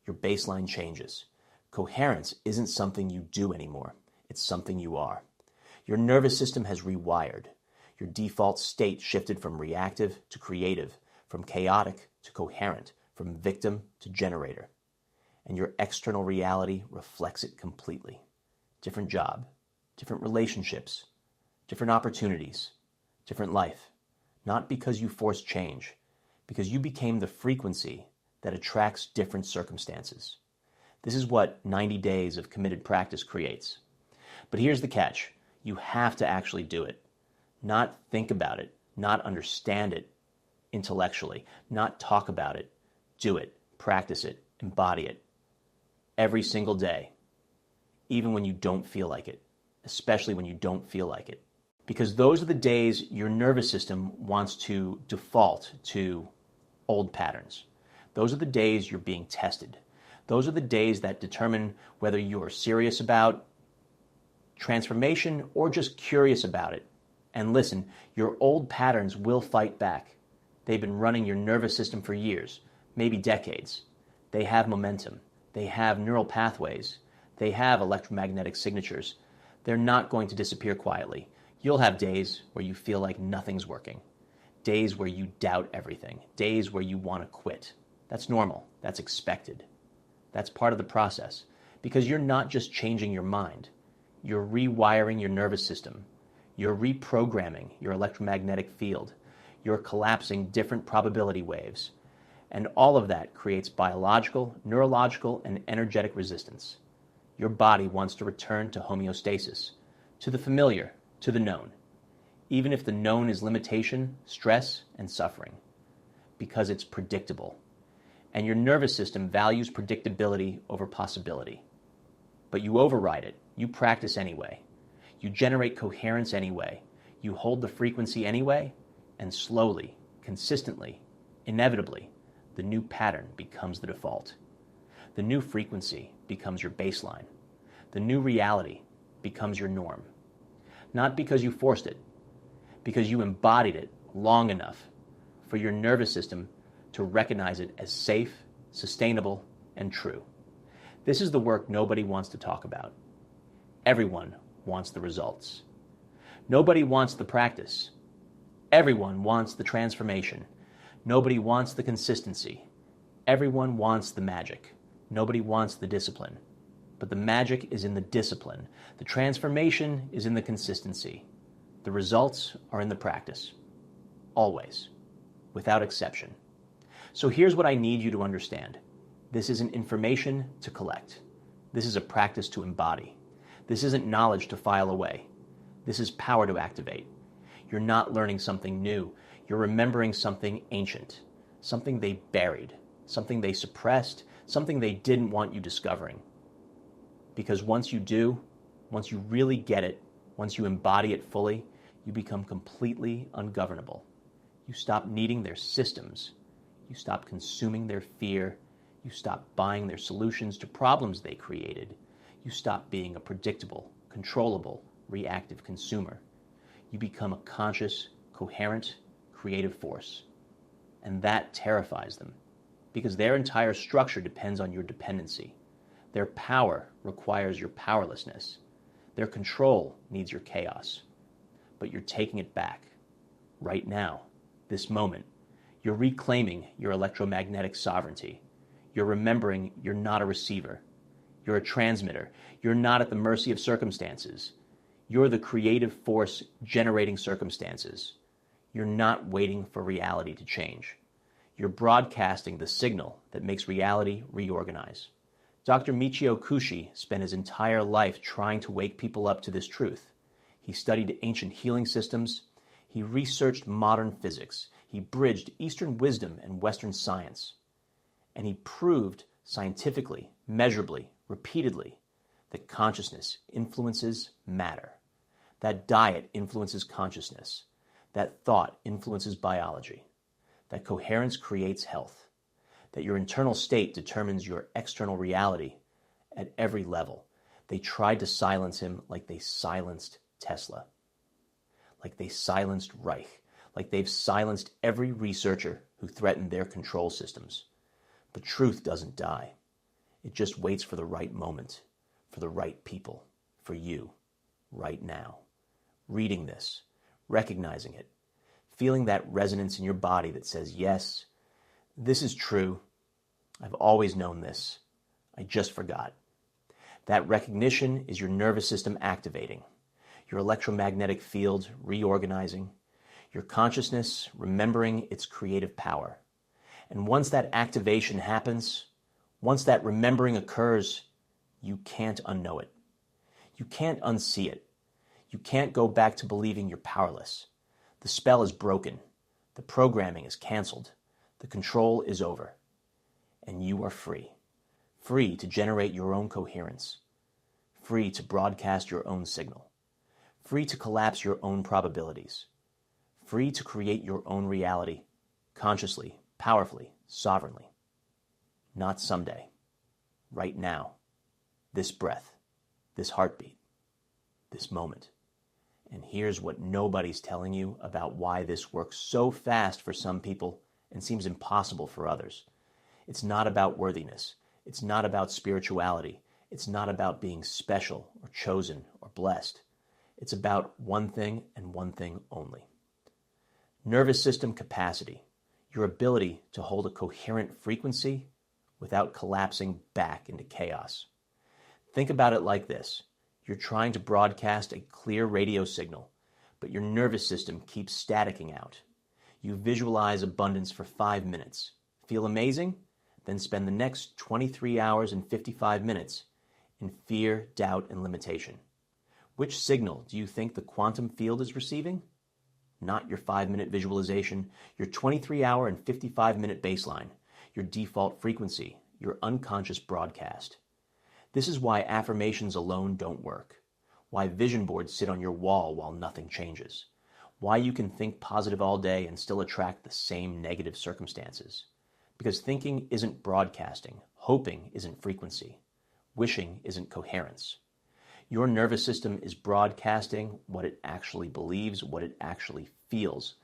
Speaker 1: your baseline changes. Coherence isn't something you do anymore. It's something you are. Your nervous system has rewired. Your default state shifted from reactive to creative, from chaotic to coherent, from victim to generator. And your external reality reflects it completely. Different job, different relationships, different opportunities, different life. Not because you forced change, because you became the frequency that attracts different circumstances. This is what 90 days of committed practice creates. But here's the catch. You have to actually do it. Not think about it, not understand it intellectually, not talk about it. Do it, practice it, embody it. Every single day, even when you don't feel like it, especially when you don't feel like it. Because those are the days your nervous system wants to default to old patterns. Those are the days you're being tested. Those are the days that determine whether you're serious about transformation or just curious about it. And listen, your old patterns will fight back. They've been running your nervous system for years, maybe decades. They have momentum. They have neural pathways. They have electromagnetic signatures. They're not going to disappear quietly. You'll have days where you feel like nothing's working. Days where you doubt everything. Days where you want to quit. That's normal. That's expected. That's part of the process. Because you're not just changing your mind. You're rewiring your nervous system. You're reprogramming your electromagnetic field. You're collapsing different probability waves. And all of that creates biological, neurological, and energetic resistance. Your body wants to return to homeostasis, to the familiar, to the known, even if the known is limitation, stress, and suffering, because it's predictable. And your nervous system values predictability over possibility. But you override it. You practice anyway. You generate coherence anyway. You hold the frequency anyway, and slowly, consistently, inevitably, the new pattern becomes the default. The new frequency becomes your baseline. The new reality becomes your norm. Not because you forced it, because you embodied it long enough for your nervous system to recognize it as safe, sustainable, and true. This is the work nobody wants to talk about. Everyone wants the results. Nobody wants the practice. Everyone wants the transformation. Nobody wants the consistency. Everyone wants the magic. Nobody wants the discipline. But the magic is in the discipline. The transformation is in the consistency. The results are in the practice. Always. Without exception. So here's what I need you to understand. This isn't information to collect. This is a practice to embody. This isn't knowledge to file away. This is power to activate. You're not learning something new. You're remembering something ancient, something they buried, something they suppressed, something they didn't want you discovering. Because once you do, once you really get it, once you embody it fully, you become completely ungovernable. You stop needing their systems. You stop consuming their fear. You stop buying their solutions to problems they created. You stop being a predictable, controllable, reactive consumer. You become a conscious, coherent, creative force. And that terrifies them, because their entire structure depends on your dependency. Their power requires your powerlessness. Their control needs your chaos. But you're taking it back. Right now, this moment, you're reclaiming your electromagnetic sovereignty. You're remembering you're not a receiver. You're a transmitter. You're not at the mercy of circumstances. You're the creative force generating circumstances. You're not waiting for reality to change. You're broadcasting the signal that makes reality reorganize. Dr. Michio Kushi spent his entire life trying to wake people up to this truth. He studied ancient healing systems. He researched modern physics. He bridged Eastern wisdom and Western science. And he proved scientifically, measurably, repeatedly, that consciousness influences matter. That diet influences consciousness. That thought influences biology. That coherence creates health. That your internal state determines your external reality at every level. They tried to silence him like they silenced Tesla. Like they silenced Reich. Like they've silenced every researcher who threatened their control systems. But truth doesn't die. It just waits for the right moment, for the right people, for you, right now. Reading this, recognizing it, feeling that resonance in your body that says, yes, this is true. I've always known this. I just forgot. That recognition is your nervous system activating, your electromagnetic field reorganizing, your consciousness remembering its creative power. And once that activation happens, once that remembering occurs, you can't unknow it. You can't unsee it. You can't go back to believing you're powerless. The spell is broken. The programming is canceled. The control is over. And you are free. Free to generate your own coherence. Free to broadcast your own signal. Free to collapse your own probabilities. Free to create your own reality, consciously, powerfully, sovereignly. Not someday. Right now. This breath. This heartbeat. This moment. And here's what nobody's telling you about why this works so fast for some people and seems impossible for others. It's not about worthiness. It's not about spirituality. It's not about being special or chosen or blessed. It's about one thing and one thing only. Nervous system capacity, your ability to hold a coherent frequency without collapsing back into chaos. Think about it like this. You're trying to broadcast a clear radio signal, but your nervous system keeps staticking out. You visualize abundance for 5 minutes. Feel amazing? Then spend the next 23 hours and 55 minutes in fear, doubt, and limitation. Which signal do you think the quantum field is receiving? Not your 5-minute visualization, your 23-hour and 55-minute baseline, your default frequency, your unconscious broadcast. This is why affirmations alone don't work, why vision boards sit on your wall while nothing changes, why you can think positive all day and still attract the same negative circumstances. Because thinking isn't broadcasting, hoping isn't frequency, wishing isn't coherence. Your nervous system is broadcasting what it actually believes, what it actually feels,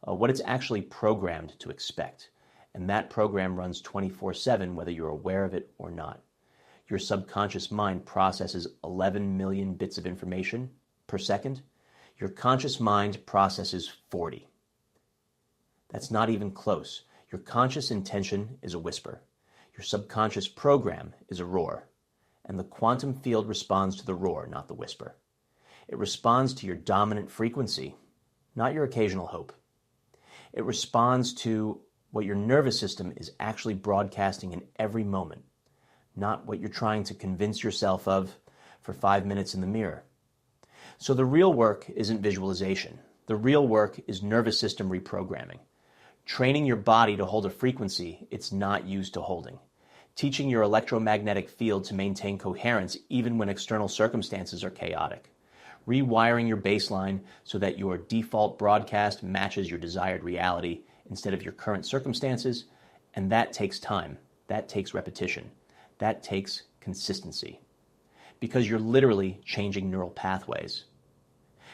Speaker 1: what it's actually programmed to expect. And that program runs 24/7, whether you're aware of it or not. Your subconscious mind processes 11 million bits of information per second. Your conscious mind processes 40. That's not even close. Your conscious intention is a whisper. Your subconscious program is a roar. And the quantum field responds to the roar, not the whisper. It responds to your dominant frequency, not your occasional hope. It responds to what your nervous system is actually broadcasting in every moment, not what you're trying to convince yourself of for 5 minutes in the mirror. So the real work isn't visualization. The real work is nervous system reprogramming. Training your body to hold a frequency it's not used to holding. Teaching your electromagnetic field to maintain coherence even when external circumstances are chaotic. Rewiring your baseline so that your default broadcast matches your desired reality instead of your current circumstances, and that takes time. That takes repetition. That takes consistency. Because you're literally changing neural pathways.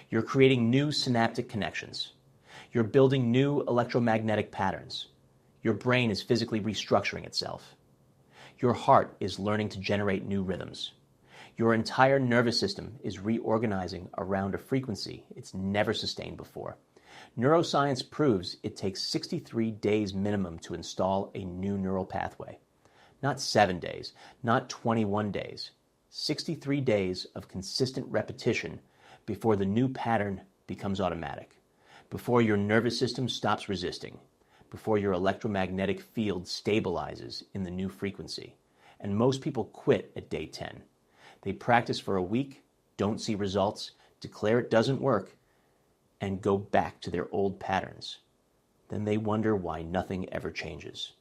Speaker 1: You're creating new synaptic connections. You're building new electromagnetic patterns. Your brain is physically restructuring itself. Your heart is learning to generate new rhythms. Your entire nervous system is reorganizing around a frequency it's never sustained before. Neuroscience proves it takes 63 days minimum to install a new neural pathway. Not 7 days, not 21 days. 63 days of consistent repetition before the new pattern becomes automatic, before your nervous system stops resisting, before your electromagnetic field stabilizes in the new frequency. And most people quit at day 10. They practice for a week, don't see results, declare it doesn't work, and go back to their old patterns. Then they wonder why nothing ever changes.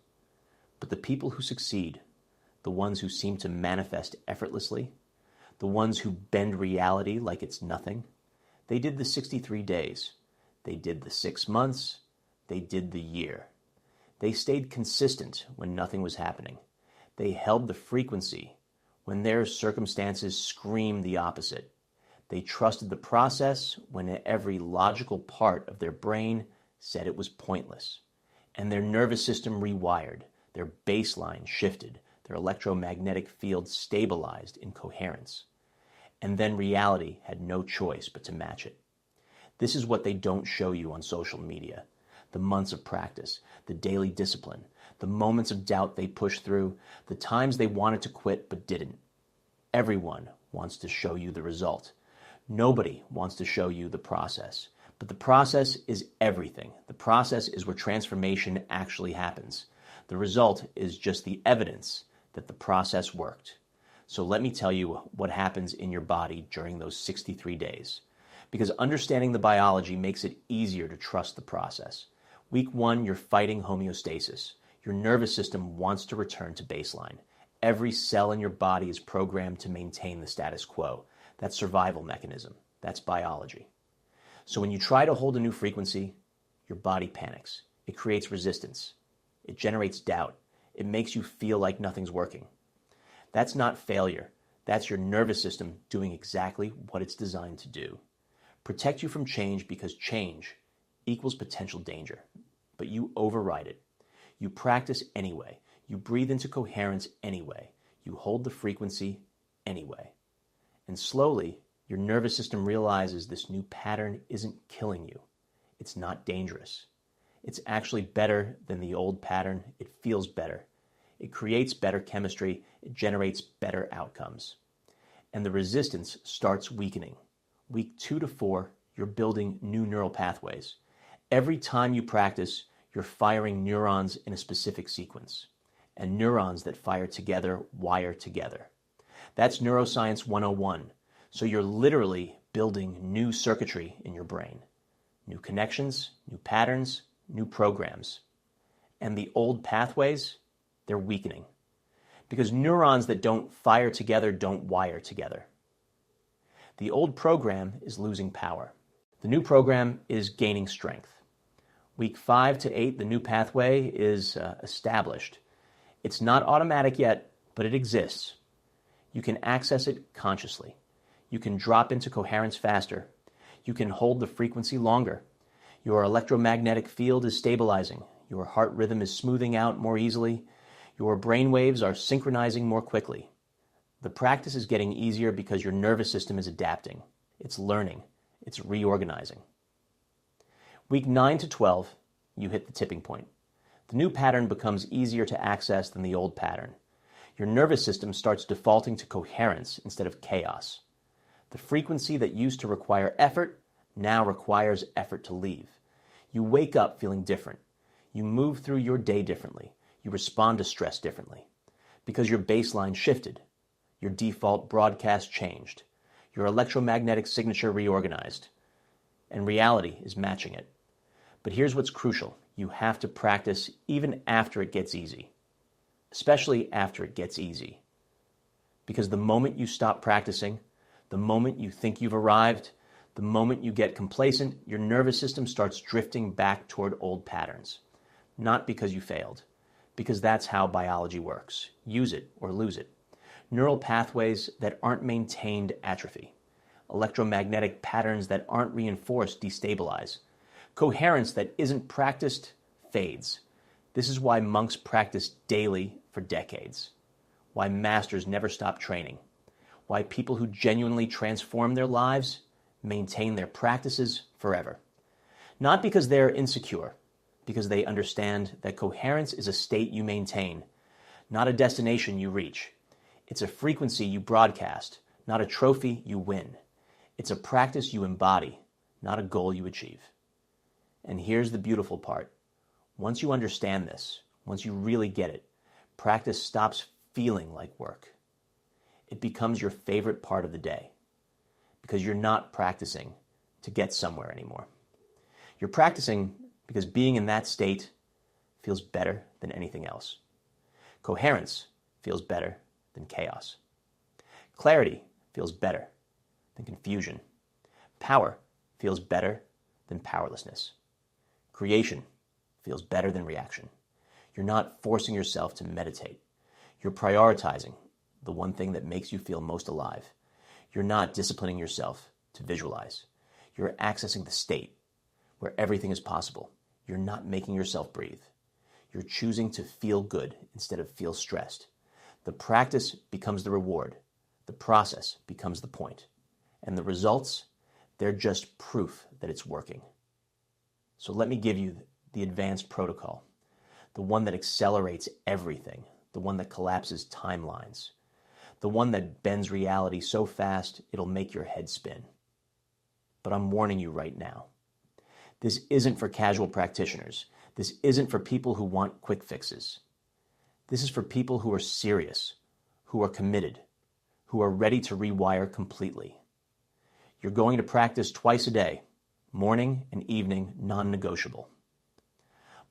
Speaker 1: But the people who succeed, the ones who seem to manifest effortlessly, the ones who bend reality like it's nothing, they did the 63 days. They did the 6 months. They did the year. They stayed consistent when nothing was happening. They held the frequency when their circumstances screamed the opposite. They trusted the process when every logical part of their brain said it was pointless. And their nervous system rewired, their baseline shifted, their electromagnetic field stabilized in coherence. And then reality had no choice but to match it. This is what they don't show you on social media. The months of practice, the daily discipline, the moments of doubt they pushed through, the times they wanted to quit but didn't. Everyone wants to show you the result. Nobody wants to show you the process. But the process is everything. The process is where transformation actually happens. The result is just the evidence that the process worked. So let me tell you what happens in your body during those 63 days. Because understanding the biology makes it easier to trust the process. Week 1, you're fighting homeostasis. Your nervous system wants to return to baseline. Every cell in your body is programmed to maintain the status quo. That's survival mechanism. That's biology. So when you try to hold a new frequency, your body panics. It creates resistance. It generates doubt. It makes you feel like nothing's working. That's not failure. That's your nervous system doing exactly what it's designed to do. Protect you from change because change equals potential danger. But you override it. You practice anyway. You breathe into coherence anyway. You hold the frequency anyway. And slowly, your nervous system realizes this new pattern isn't killing you. It's not dangerous. It's actually better than the old pattern. It feels better. It creates better chemistry. It generates better outcomes. And the resistance starts weakening. Week 2 to 4, you're building new neural pathways. Every time you practice, you're firing neurons in a specific sequence. And neurons that fire together wire together. That's Neuroscience 101. So you're literally building new circuitry in your brain. New connections, new patterns, new programs. And the old pathways, they're weakening. Because neurons that don't fire together don't wire together. The old program is losing power. The new program is gaining strength. Week 5 to 8, the new pathway is established. It's not automatic yet, but it exists. You can access it consciously. You can drop into coherence faster. You can hold the frequency longer. Your electromagnetic field is stabilizing. Your heart rhythm is smoothing out more easily. Your brain waves are synchronizing more quickly. The practice is getting easier because your nervous system is adapting. It's learning. It's reorganizing. Week 9 to 12, you hit the tipping point. The new pattern becomes easier to access than the old pattern. Your nervous system starts defaulting to coherence instead of chaos. The frequency that used to require effort now requires effort to leave. You wake up feeling different. You move through your day differently. You respond to stress differently. Because your baseline shifted. Your default broadcast changed. Your electromagnetic signature reorganized. And reality is matching it. But here's what's crucial. You have to practice even after it gets easy. Especially after it gets easy. Because the moment you stop practicing, the moment you think you've arrived, the moment you get complacent, your nervous system starts drifting back toward old patterns. Not because you failed, because that's how biology works. Use it or lose it. Neural pathways that aren't maintained atrophy. Electromagnetic patterns that aren't reinforced destabilize. Coherence that isn't practiced fades. This is why monks practice daily for decades. Why masters never stop training. Why people who genuinely transform their lives maintain their practices forever. Not because they're insecure, because they understand that coherence is a state you maintain, not a destination you reach. It's a frequency you broadcast, not a trophy you win. It's a practice you embody, not a goal you achieve. And here's the beautiful part. Once you understand this, once you really get it, practice stops feeling like work. It becomes your favorite part of the day because you're not practicing to get somewhere anymore. You're practicing because being in that state feels better than anything else. Coherence feels better than chaos. Clarity feels better than confusion. Power feels better than powerlessness. Creation feels better than reaction. You're not forcing yourself to meditate. You're prioritizing the one thing that makes you feel most alive. You're not disciplining yourself to visualize. You're accessing the state where everything is possible. You're not making yourself breathe. You're choosing to feel good instead of feel stressed. The practice becomes the reward. The process becomes the point. And the results, they're just proof that it's working. So let me give you the advanced protocol, the one that accelerates everything, the one that collapses timelines, the one that bends reality so fast it'll make your head spin. But I'm warning you right now. This isn't for casual practitioners. This isn't for people who want quick fixes. This is for people who are serious, who are committed, who are ready to rewire completely. You're going to practice twice a day, morning and evening, non-negotiable.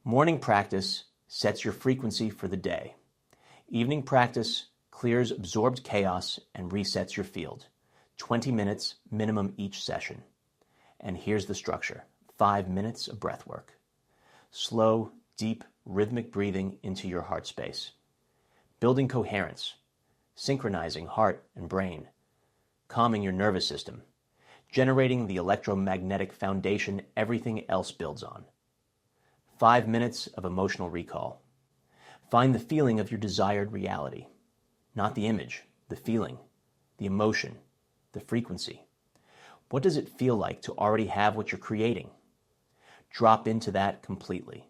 Speaker 1: Morning practice sets your frequency for the day. Evening practice clears absorbed chaos and resets your field. 20 minutes minimum each session. And here's the structure. 5 minutes of breath work. Slow, deep, rhythmic breathing into your heart space. Building coherence. Synchronizing heart and brain. Calming your nervous system. Generating the electromagnetic foundation everything else builds on. 5 minutes of emotional recall. Find the feeling of your desired reality. Not the image, the feeling, the emotion, the frequency. What does it feel like to already have what you're creating? Drop into that completely.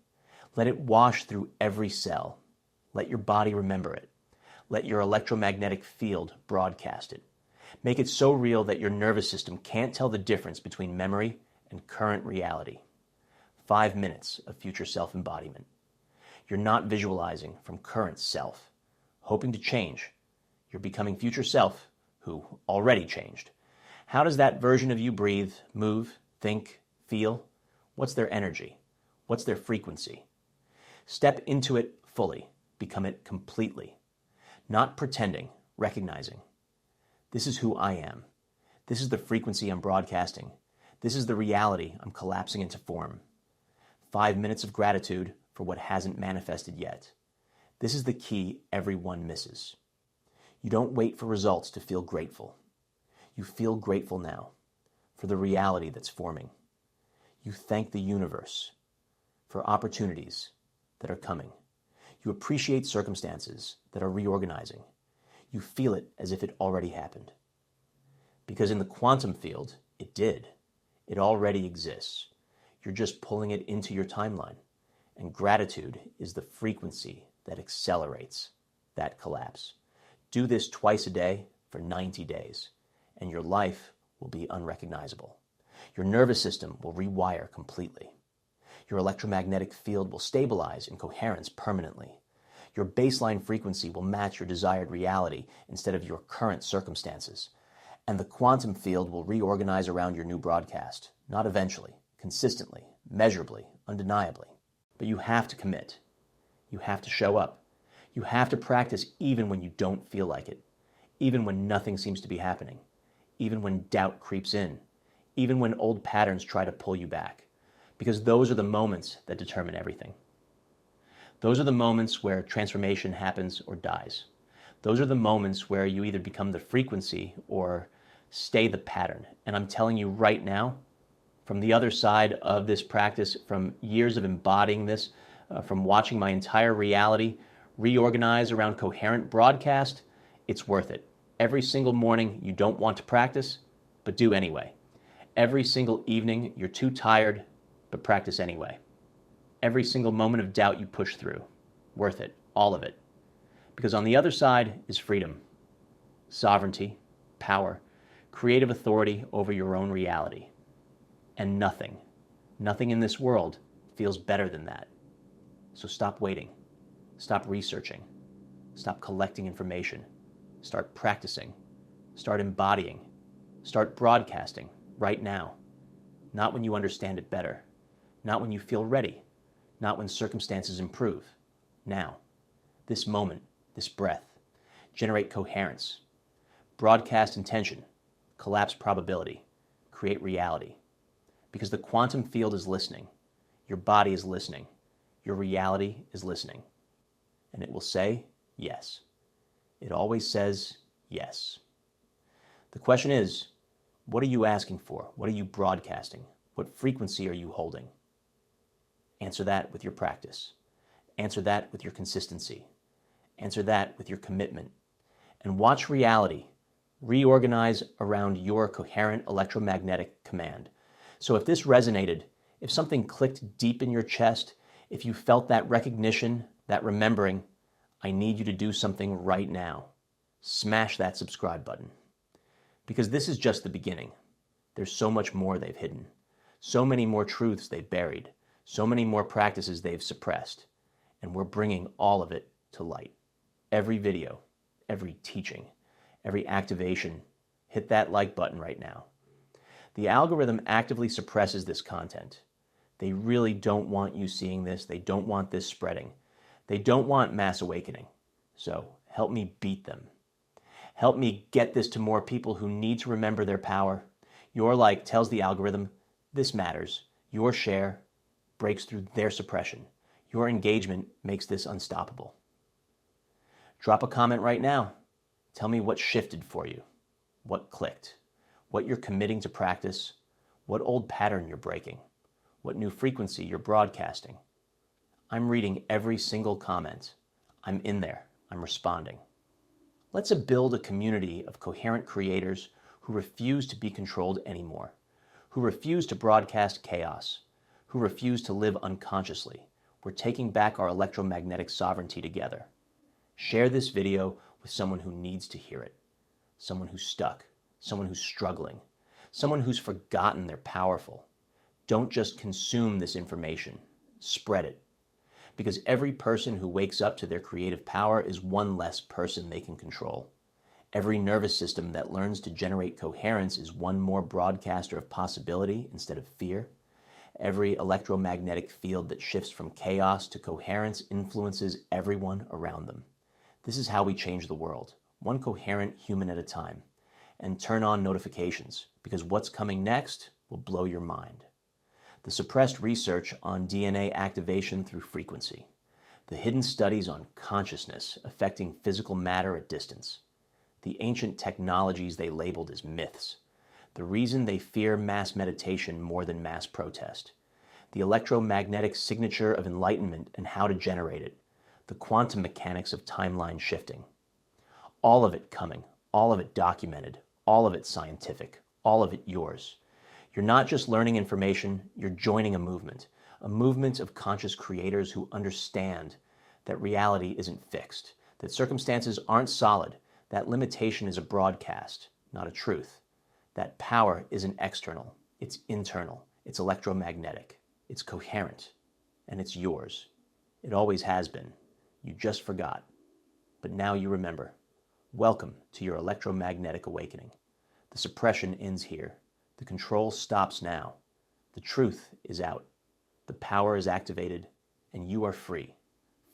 Speaker 1: Let it wash through every cell. Let your body remember it. Let your electromagnetic field broadcast it. Make it so real that your nervous system can't tell the difference between memory and current reality. 5 minutes of future self-embodiment. You're not visualizing from current self, hoping to change. You're becoming future self who already changed. How does that version of you breathe, move, think, feel? What's their energy? What's their frequency? Step into it fully. Become it completely. Not pretending, recognizing. This is who I am. This is the frequency I'm broadcasting. This is the reality I'm collapsing into form. 5 minutes of gratitude for what hasn't manifested yet. This is the key everyone misses. You don't wait for results to feel grateful. You feel grateful now for the reality that's forming. You thank the universe for opportunities that are coming. You appreciate circumstances that are reorganizing. You feel it as if it already happened. Because in the quantum field, it did. It already exists. You're just pulling it into your timeline. And gratitude is the frequency that accelerates that collapse. Do this twice a day for 90 days, and your life will be unrecognizable. Your nervous system will rewire completely. Your electromagnetic field will stabilize in coherence permanently. Your baseline frequency will match your desired reality instead of your current circumstances. And the quantum field will reorganize around your new broadcast, not eventually, consistently, measurably, undeniably. But you have to commit. You have to show up. You have to practice even when you don't feel like it, even when nothing seems to be happening, even when doubt creeps in, even when old patterns try to pull you back. Because those are the moments that determine everything. Those are the moments where transformation happens or dies. Those are the moments where you either become the frequency or stay the pattern. And I'm telling you right now, from the other side of this practice, from years of embodying this, from watching my entire reality reorganize around coherent broadcast, it's worth it. Every single morning you don't want to practice, but do anyway. Every single evening you're too tired, but practice anyway. Every single moment of doubt you push through, worth it, all of it. Because on the other side is freedom, sovereignty, power, creative authority over your own reality. And nothing in this world feels better than that. So stop waiting, stop researching, stop collecting information, start practicing, start embodying, start broadcasting right now. Not when you understand it better, not when you feel ready, not when circumstances improve. Now, this moment, this breath, generate coherence, broadcast intention, collapse probability, create reality. Because the quantum field is listening, your body is listening, your reality is listening. And it will say yes. It always says yes. The question is, what are you asking for? What are you broadcasting? What frequency are you holding? Answer that with your practice. Answer that with your consistency. Answer that with your commitment. And watch reality reorganize around your coherent electromagnetic command. So if this resonated, if something clicked deep in your chest, if you felt that recognition, that remembering, I need you to do something right now. Smash that subscribe button. Because this is just the beginning. There's so much more they've hidden. So many more truths they've buried. So many more practices they've suppressed. And we're bringing all of it to light. Every video, every teaching, every activation, hit that like button right now. The algorithm actively suppresses this content. They really don't want you seeing this. They don't want this spreading. They don't want mass awakening. So help me beat them. Help me get this to more people who need to remember their power. Your like tells the algorithm, this matters. Your share breaks through their suppression. Your engagement makes this unstoppable. Drop a comment right now. Tell me what shifted for you, what clicked, what you're committing to practice, what old pattern you're breaking, what new frequency you're broadcasting. I'm reading every single comment. I'm in there. I'm responding. Let's build a community of coherent creators who refuse to be controlled anymore, who refuse to broadcast chaos, who refuse to live unconsciously. We're taking back our electromagnetic sovereignty together. Share this video with someone who needs to hear it, someone who's stuck, someone who's struggling, someone who's forgotten they're powerful. Don't just consume this information, spread it. Because every person who wakes up to their creative power is one less person they can control. Every nervous system that learns to generate coherence is one more broadcaster of possibility instead of fear. Every electromagnetic field that shifts from chaos to coherence influences everyone around them. This is how we change the world, one coherent human at a time. And turn on notifications, because what's coming next will blow your mind. The suppressed research on DNA activation through frequency. The hidden studies on consciousness affecting physical matter at distance. the ancient technologies they labeled as myths, the reason they fear mass meditation more than mass protest, the electromagnetic signature of enlightenment and how to generate it, the quantum mechanics of timeline shifting. All of it coming, all of it documented, all of it scientific, all of it yours. You're not just learning information, you're joining a movement of conscious creators who understand that reality isn't fixed, that circumstances aren't solid, that limitation is a broadcast, not a truth, that power isn't external, it's internal, it's electromagnetic, it's coherent, and it's yours. It always has been. You just forgot. But now you remember. Welcome to your electromagnetic awakening. The suppression ends here. The control stops now. The truth is out. The power is activated, and you are free.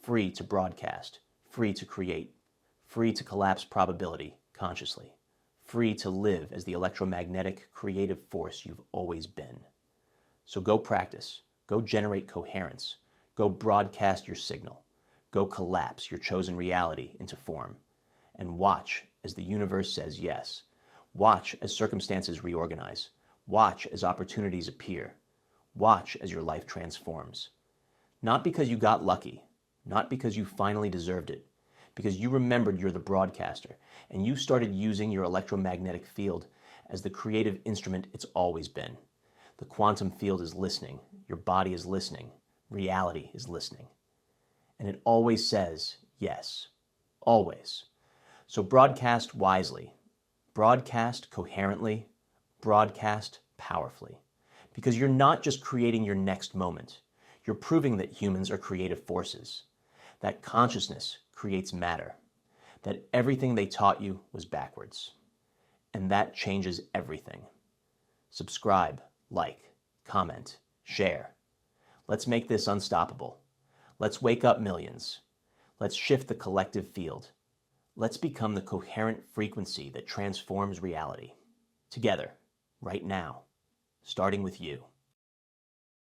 Speaker 1: Free to broadcast, free to create, free to collapse probability consciously, free to live as the electromagnetic creative force you've always been. So go practice, go generate coherence, go broadcast your signal, go collapse your chosen reality into form, and watch as the universe says yes. Watch as circumstances reorganize. Watch as opportunities appear. Watch as your life transforms. Not because you got lucky, not because you finally deserved it, because you remembered you're the broadcaster and you started using your electromagnetic field as the creative instrument it's always been. The quantum field is listening, your body is listening, reality is listening. And it always says yes, always. So broadcast wisely, broadcast coherently, broadcast powerfully. Because you're not just creating your next moment, you're proving that humans are creative forces, that consciousness creates matter, that everything they taught you was backwards. And that changes everything. Subscribe, like, comment, share. Let's make this unstoppable. Let's wake up millions. Let's shift the collective field. Let's become the coherent frequency that transforms reality. Together, right now, starting with you.